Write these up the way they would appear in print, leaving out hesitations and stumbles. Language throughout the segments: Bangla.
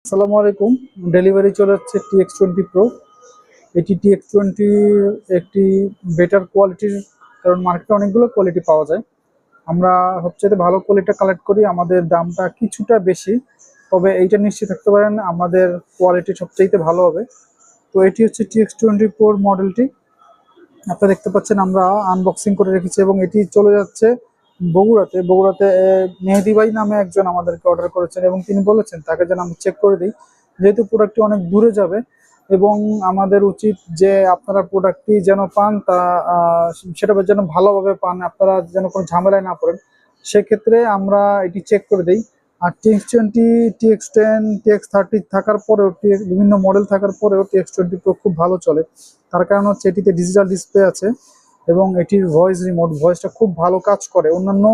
আসসালামু আলাইকুম। ডেলিভারি চলে যাচ্ছে TX20 Pro। এটি TX20 একটি বেটার কোয়ালিটির, কারণ মার্কেটে অনেকগুলো কোয়ালিটি পাওয়া যায়। আমরা সবচেয়ে ভালো কোয়ালিটিটা কালেক্ট করি, আমাদের দামটা কিছুটা বেশি, তবে এইটা নিশ্চিত থাকতে পারেন আমাদের কোয়ালিটি সবচাইতে ভালো হবে। তো এটি হচ্ছে TX20 Pro মডেলটি। আপনারা দেখতে পাচ্ছেন আমরা আনবক্সিং করে রেখেছি এবং এটি চলে যাচ্ছে বগুড়াতে মেহেদি ভাই নামে একজন আমাদেরকে অর্ডার করেছেন এবং তিনি বলেছেন তাকে যেন আমি চেক করে দিই, যেহেতু প্রোডাক্টটি অনেক দূরে যাবে এবং আমাদের উচিত যে আপনারা প্রোডাক্টটি যেন পান তা সেটা যেন ভালোভাবে পান, আপনারা যেন কোনো ঝামেলায় না পড়েন, সেক্ষেত্রে আমরা এটি চেক করে দিই। আর TX20, TX10, TX30 থাকার পরেও, বিভিন্ন মডেল থাকার পরেও TX20 Pro খুব ভালো চলে। তার কারণ হচ্ছে এটিতে ডিজিটাল ডিসপ্লে আছে এবং এটির ভয়েসটা খুব ভালো কাজ করে। অন্যান্য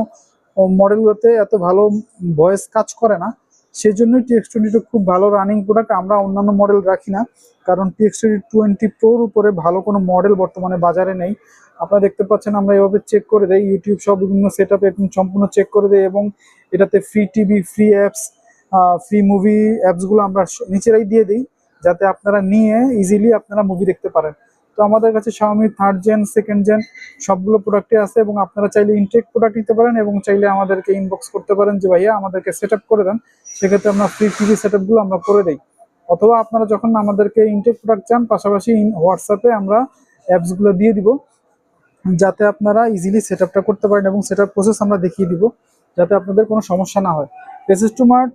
মডেলগুলোতে এত ভালো ভয়েস কাজ করে না, সেই জন্যই TX20 খুব ভালো রানিং প্রোডাক্ট। আমরা অন্যান্য মডেল রাখি না, কারণ TX20 Proর উপরে ভালো কোনো মডেল বর্তমানে বাজারে নেই। আপনারা দেখতে পাচ্ছেন আমরা এভাবে চেক করে দেই, ইউটিউব সব বিভিন্ন সেট আপে একদম সম্পূর্ণ চেক করে দেই এবং এটাতে free TV, free apps, free movie অ্যাপসগুলো আমরা নিচেরাই দিয়ে দিই, যাতে আপনারা নিয়ে ইজিলি আপনারা মুভি দেখতে পারেন। তো আমাদের কাছে Xiaomi 3rd Gen, 2nd Gen সবগুলো প্রোডাক্টই আছে এবং আপনারা চাইলে ইনটেক প্রোডাক্ট নিতে পারেন এবং চাইলে আমাদেরকে ইনবক্স করতে পারেন যে ভাইয়া আমাদেরকে সেট আপ করে দেন, সেক্ষেত্রে আমরা ফ্রি টিভি সেট আপগুলো আমরা করে দিই। অথবা আপনারা যখন আমাদেরকে ইনটেক প্রোডাক্ট চান, পাশাপাশি হোয়াটসঅ্যাপে আমরা অ্যাপসগুলো দিয়ে দিব, যাতে আপনারা ইজিলি সেট আপটা করতে পারেন এবং সেট আপ প্রসেস আমরা দেখিয়ে দিব, যাতে আপনাদের কোনো সমস্যা না হয়। এসএস2 মার্ট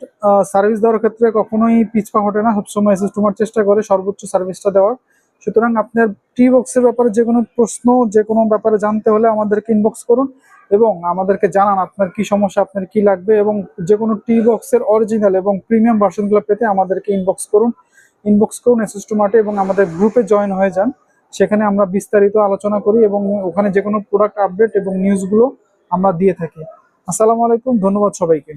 সার্ভিস দেওয়ার ক্ষেত্রে কখনোই পিছপা হটে না, সবসময় এসএস2 মার্ট চেষ্টা করে সর্বোচ্চ সার্ভিসটা দেওয়ার। সুতরাং আপনার টি বক্সের ব্যাপারে যে কোনো প্রশ্ন, যে কোনো ব্যাপারে জানতে হলে আমাদেরকে ইনবক্স করুন এবং আমাদেরকে জানান আপনার কি সমস্যা, আপনার কি লাগবে, এবং যে কোনো টি বক্সের অরিজিনাল এবং প্রিমিয়াম ভার্সনগুলো পেতে আমাদেরকে ইনবক্স করুন এসএস2 মার্টে এবং আমাদের গ্রুপে জয়েন হয়ে যান। সেখানে আমরা বিস্তারিত আলোচনা করি এবং ওখানে যে কোনো প্রোডাক্ট আপডেট এবং নিউজগুলো আমরা দিয়ে থাকি। আসসালামু আলাইকুম, ধন্যবাদ সবাইকে।